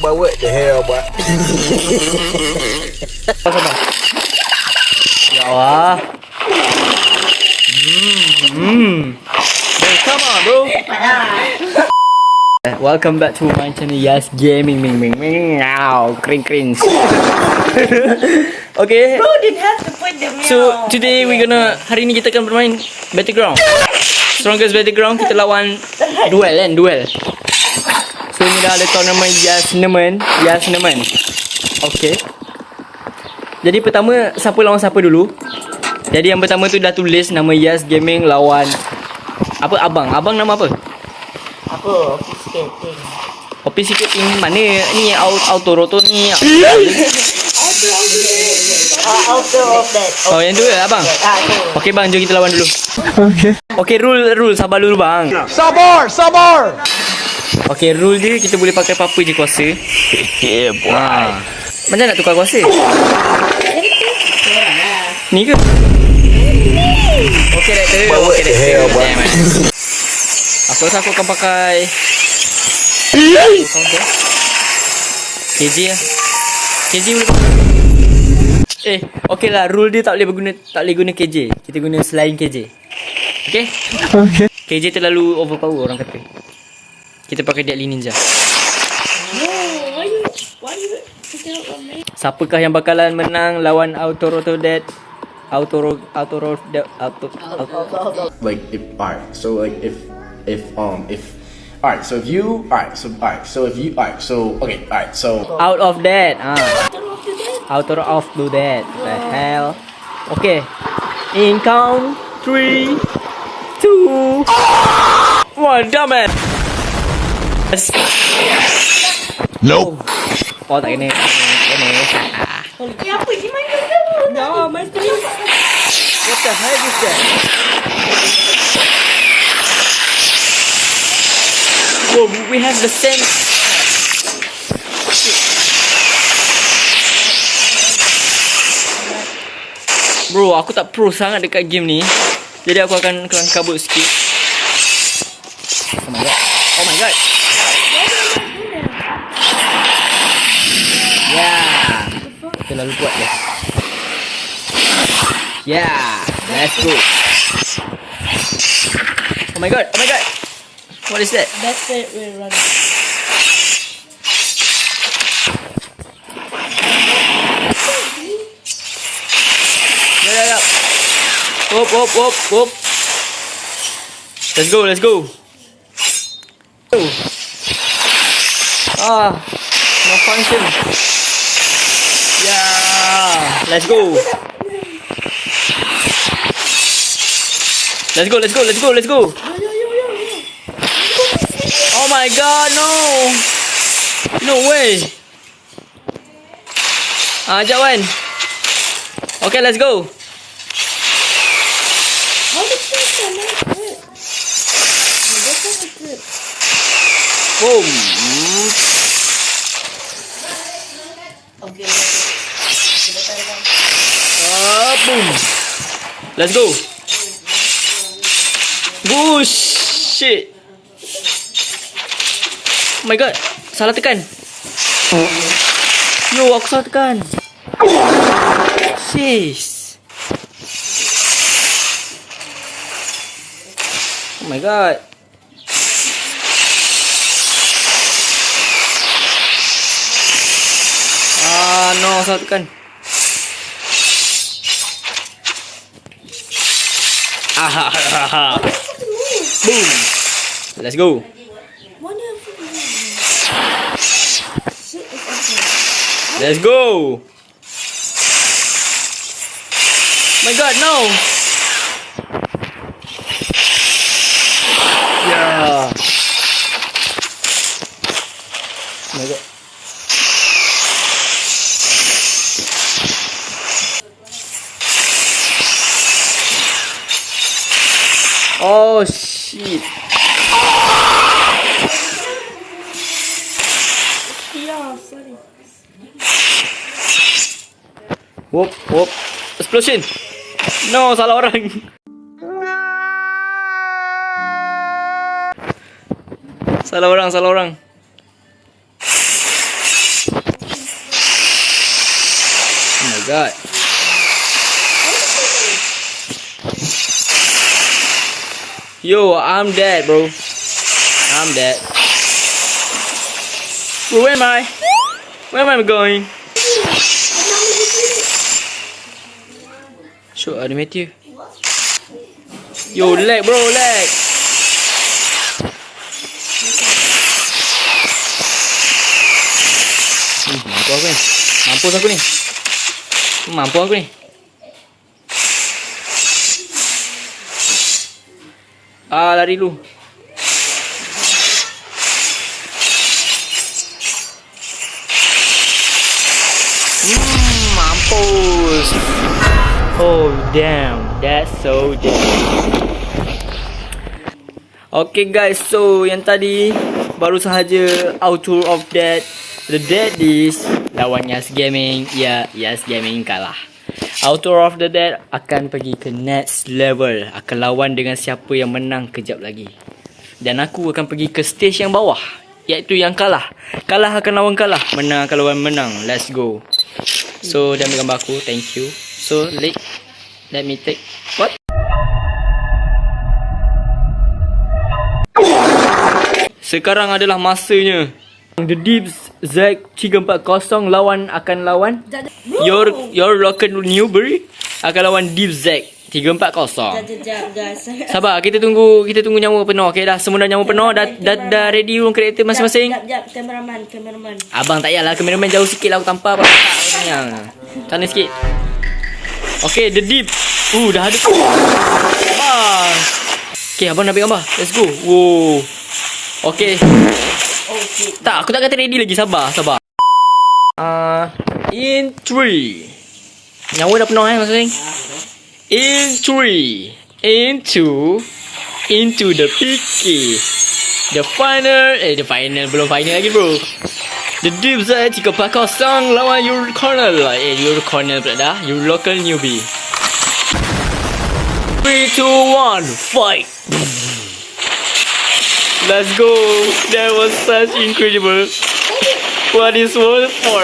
But what the hell, boy? Ya Allah. Bro, come on, bro. Welcome back to my channel, Yas Gaming. Cringe. Okay. Bro didn't have to put the meow. So today hari ni kita akan bermain Battleground. Strongest Battleground, kita lawan duel. So ni dah ada tournament Yasnemen. Okay. Jadi pertama siapa lawan siapa dulu? Jadi yang pertama tu dah tulis nama Yas Gaming lawan apa abang nama apa? Apa? Office skating. Office skating mana ni Autoroto ni? Outer of that. Oh yang tu ke abang? Tu. Okey bang, jom kita lawan dulu. Okey, rule sabar dulu bang. Sabar! Okey, rule dia kita boleh pakai apa-apa je kuasa. Macam nak tukar kuasa? Ni ke? Okey dah tu. Okey dah. Aku rasa aku akan pakai KJ lah. KJ boleh pakai. Okey lah, rule dia tak boleh guna KJ. Kita guna selain KJ. Okey? KJ terlalu overpower orang kata. Kita pakai Deadly Ninja. Why you Siapakah yang bakalan menang lawan Autoroto Dead? Like if alright, so like if alright, so if you alright, so okay, alright, so Out of Dead. Outer of the Dead. The hell. Okay. In count 3, 2, 1. Damn it. no. Oh tak kena. apa ni main kamu? No, mesti. What the hell is that? Whoa, we have the same. Bro, aku tak pro sangat dekat game ni. Jadi aku akan kelang kabut sikit. Oh my god. Yeah. Terlalu kuat dah. Yeah, let's go. Oh my god. What is that? That's it, we're running. Yeah. Whoop. Let's go. Malfunction. Yeah, let's go. Oh my god, no way. Jauhan. Okay, let's go. How did you get that? Boom. Okay. Boom. Let's go. Bush. Shit. Oh my god. Salah tekan. Yo, aku salah tekan. Sis. Oh my god. No, salah tekan. Boom. Let's go. Let's go. My god, no. Yeah. My god. Oh shit. Yeah, sorry. Whoop. Explosion. No, salah orang. Salah orang. god. Yo, I'm dead, bro. I'm dead. Bro, where am I? Where am I going? Sure, ada Matthew. Yo, lag, bro, lag. Mampu aku ni. Mampus aku ni. Mampu aku ni. Lari dulu. Mampus. Oh damn, that's so damn. Okay guys, so yang tadi baru sahaja outro of that. The Dead is lawan Yas Gaming. Ya, Yas Gaming kalah. Outro of the Dead akan pergi ke next level. Akan lawan dengan siapa yang menang kejap lagi. Dan aku akan pergi ke stage yang bawah, iaitu yang kalah. Kalah akan lawan kalah, menang akan lawan menang. Let's go. So, dia ambil gambar aku. Thank you. So, let me take. What? Sekarang adalah masanya. The Deep Zack 340 akan lawan Your Local Newberry akan lawan Deep Zack 340. Sekejap guys. Sabar, kita tunggu nyawa penuh. Okey dah, semua dah nyawa penuh, dah ready room karakter masing-masing. Sekejap, kameraman. Abang tak payahlah, kameraman jauh sikit lah, aku tampar apa. Sana sikit. Okay, The Deep. Dah ada. Abang. Okay, abang nak ambil gambar. Let's go. Wow. Okay. Tak, aku tak kata ready lagi. Sabar. In 3. Nyawa dah penuh masing-masing. In 3. Into the PK. The final. Belum final lagi bro. The Deep Zack 340 lawan Your Cornel. Your Cornel pula dah. Your Local Newbie. 3, 2, 1, fight. Let's go. That was such incredible. What is worth for?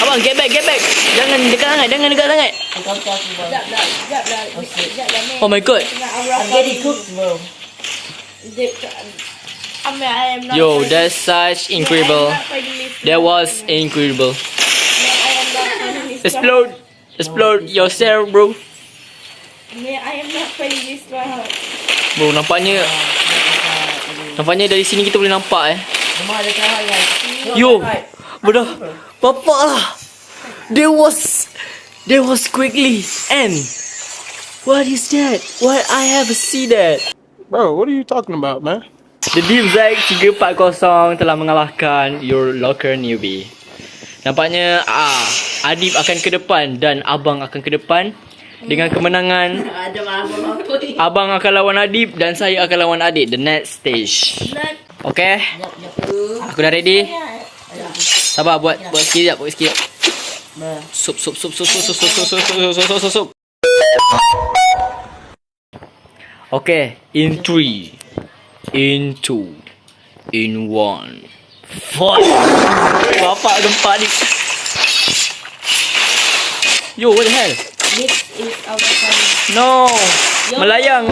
Abang, get back. Jangan dekat sangat. Oh my god. I'm getting cooked, bro. Yo, that's such incredible. That was incredible. Explode yourself, bro. I am not playing this round. Bro, nampaknya dari sini kita boleh nampak Yo, bodoh. Bapak lah. There was quickly end. What is that? What I have seen that? Bro, what are you talking about, man? The Deep Zack 340 telah mengalahkan Your Local Newbie. Nampaknya Adib akan ke depan dan Abang akan ke depan. Dengan kemenangan, Abang akan lawan Adib dan saya akan lawan Adik. The next stage. Okay? Aku dah ready. Sabar, buat sikit sekejap. Sup. Okay, in 3, in 2, in 1, fight. Bapak gempa ni. Yo, what the hell? This is our time. No, melayang.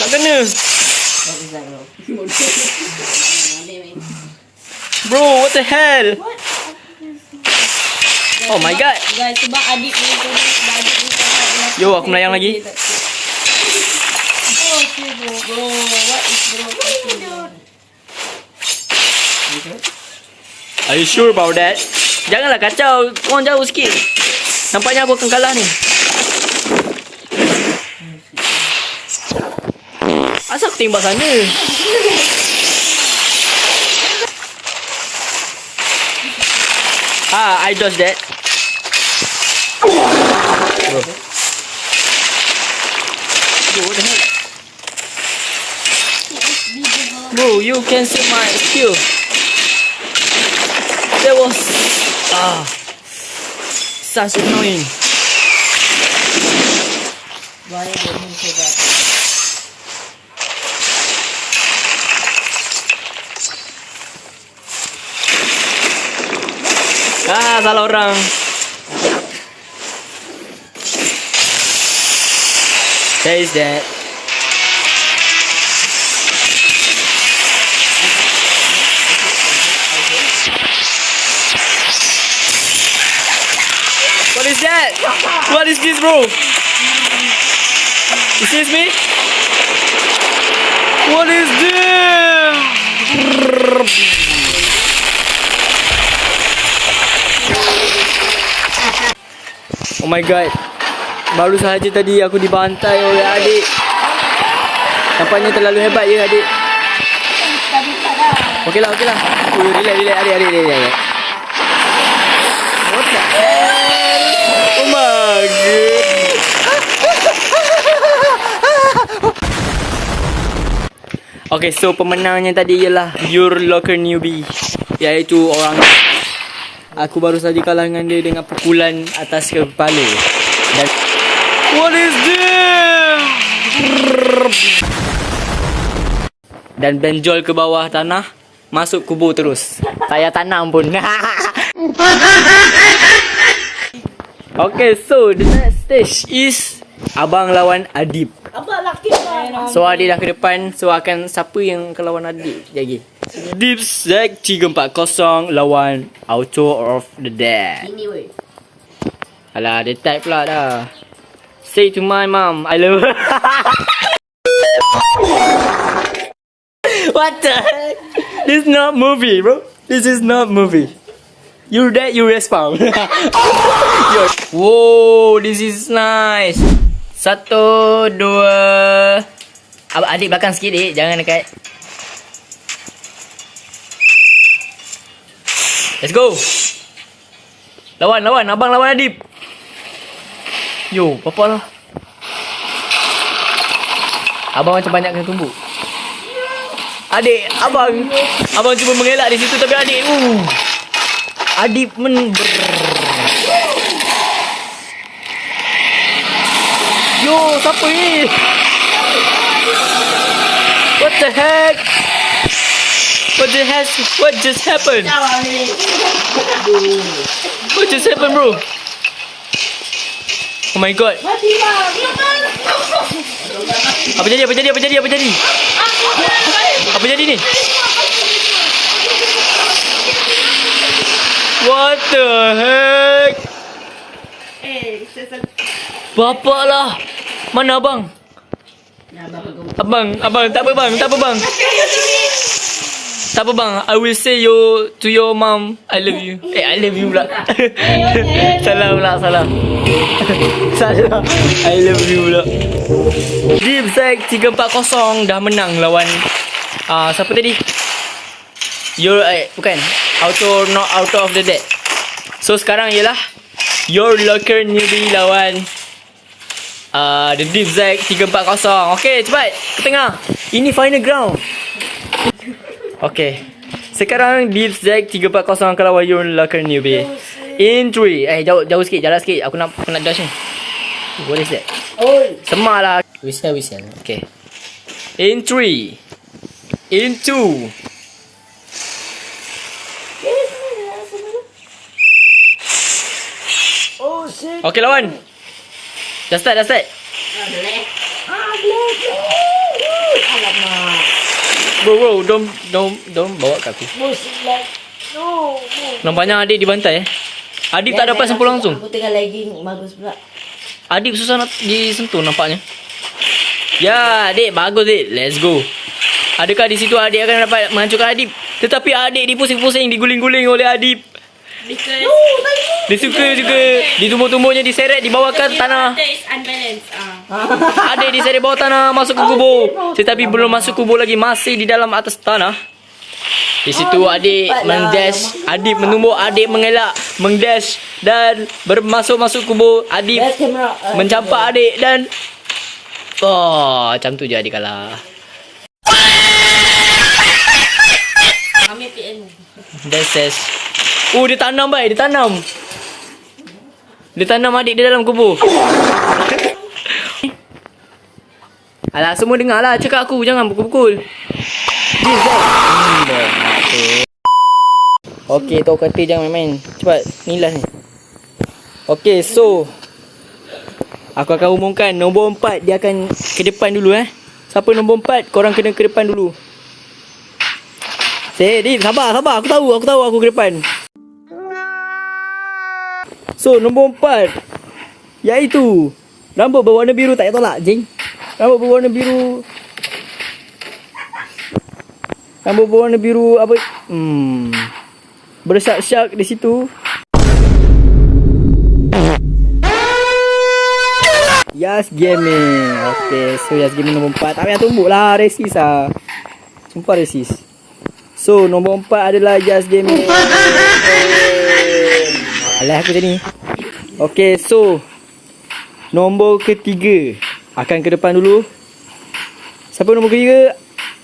Tak kena. Bro, what the hell? Oh my god. Guys, sebab adik ni Yo, aku melayang lagi. bro. What is bro? Are you sure about that? Janganlah kacau. Korang jauh sikit. Nampaknya aku akan kalah ni. Asal aku tembak sana? I dodged that. Bro. What the hell? Bro, you can see my skill. That was such annoying. Why did he say that? Salah orang. That is that. What is that? What is this, bro? Is this me? What is this? Oh my god. Baru sahaja tadi aku dibantai oleh adik. Nampaknya terlalu hebat ya adik. Okey lah. Relax adik. What the hell? Oh my god. Okay, so pemenangnya tadi ialah Your Locker Newbie, iaitu orang aku baru saja kalah dengan dia dengan pukulan atas kepala. Dan what is this? Dan benjol ke bawah tanah, masuk kubur terus. Saya tanam pun. Okay, so the next stage is abang lawan Adib. Abang laki lah. So Adib dah ke depan. So akan siapa yang akan lawan Adib lagi? Deep Zack 340 lawan Auto of the Dead. Ini weh. Alah, dia type pula dah. Say to my mom, I love her. What the heck? This is not movie, bro. This is not movie. You're dead, you respawn. Whoa, this is nice. 1, 2. Adik belakang sikit, dik. Jangan dekat. Let's go. Lawan. Abang lawan Adib. Yo, apa lah. Abang macam banyak kena tumbuk. Adik, abang cuba mengelak di situ tapi adik Adib Yo, siapa ni? What the heck? What just happened? What just happened, bro? Oh my god. Mati bang. Apa jadi? Apa jadi ni? What the heck? Bapak lah. Mana abang? Abang, tak apa bang. Tak apa bang, I will say to your mom, I love you. I love you pula. Salah. I love you pula. Deep Zack 340 dah menang lawan siapa tadi? Bukan. Auto of the Dead. So sekarang ialah Your Locker Newbie lawan The Deep Zack 340. Okay, cepat ke tengah. Ini final ground. Okay, sekarang Deep Zack 340 akan lawan Your Locker Newbie. In 3. Jauh sikit, jalan sikit. Aku nak dash ni. What is that? Semak lah. Whistle. Okay. In 3. In 2. Okay, lawan. Dah start. Bro, don't bawa kat aku. Nampaknya Adib dibantai. Adib tak dapat sentuh langsung. Aku tengah lagging bagus pula. Adib susah nak disentuh nampaknya. Ya, Adik, bagus Adik. Let's go. Adakah di situ Adik akan dapat menghancurkan Adib? Tetapi Adik dipusing-pusing, diguling-guling oleh Adib. Dia suka juga. Di tubuh-tubuhnya diseret di bawah ke tanah. Adik diseret bawah tanah masuk ke kubur. Tetapi belum masuk kubur lagi, masih di dalam atas tanah. Di situ Adik mendash, Adib menumbuk, Adik mengelak, mengdash dan bermasuk kubur. Adib mencampak Adik dan macam tu je Adik kalah. That's it. Dia tanam baik, dia tanam Adik di dalam kubur. Alah, semua dengar lah cakap aku, jangan pukul-pukul. Okey, tahu kata jangan main-main. Cepat, ni last ni. Okey, so aku akan umumkan nombor 4 dia akan ke depan dulu Siapa nombor 4, korang kena ke depan dulu. Din, sabar. Aku tahu aku ke depan. So, nombor 4 iaitu rambut berwarna biru, tak payah tolak, jing. Rambut berwarna biru apa? Bersyak-syak di situ. Yas Gaming. Okay, so Yas Gaming nombor 4. Tak payah tumbuk lah, resis lah. Sumpah resis. So, nombor 4 adalah Yas Gaming. Alah aku macam ni. Okay, so nombor ketiga akan ke depan dulu. Siapa nombor ketiga?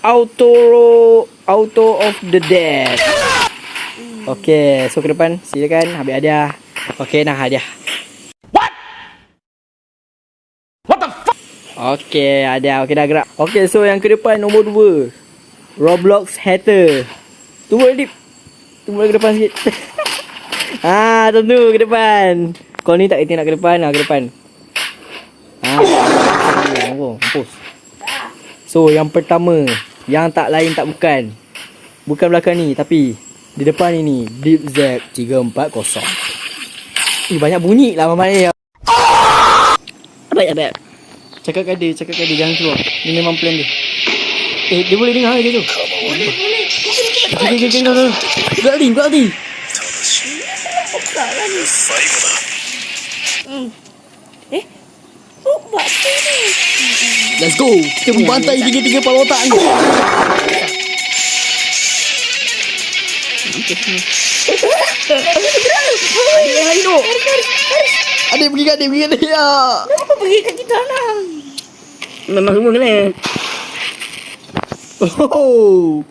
Auto of the Dead. Okay, so ke depan. Silakan ambil hadiah. Okay, nah hadiah. Okay, ada. Okay, dah gerak. Okay, so yang ke depan nombor 2. Roblox Hater. Tunggu Adib. Tunggu ke depan sikit. Tentu ke depan. Kau ni tak kerti nak ke depan. Ke depan. Mampus. So, yang pertama. Yang tak lain tak bukan. Bukan belakang ni, tapi di depan ini. Deep Zap 340. Banyak bunyi lah Mama ni. Baik. Cakap kat dia jangan keluar. Ini memang plan dia. Dia boleh dengar dia tu. Boleh. Buka hati. Buat apa ni? Let's go. Kita membantai tiga-tiga kepala otak ni. Adik pergi kat dia. Kenapa pergi kat kita nak? Memang semua kena. Oh.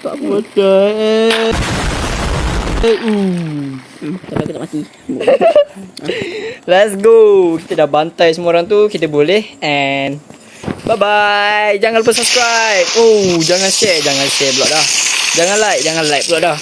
Tak betul. Tapi aku tak mati. Let's go. Kita dah bantai semua orang tu. Kita boleh. And bye-bye. Jangan lupa subscribe. Oh, jangan share pula dah. Jangan like pula dah.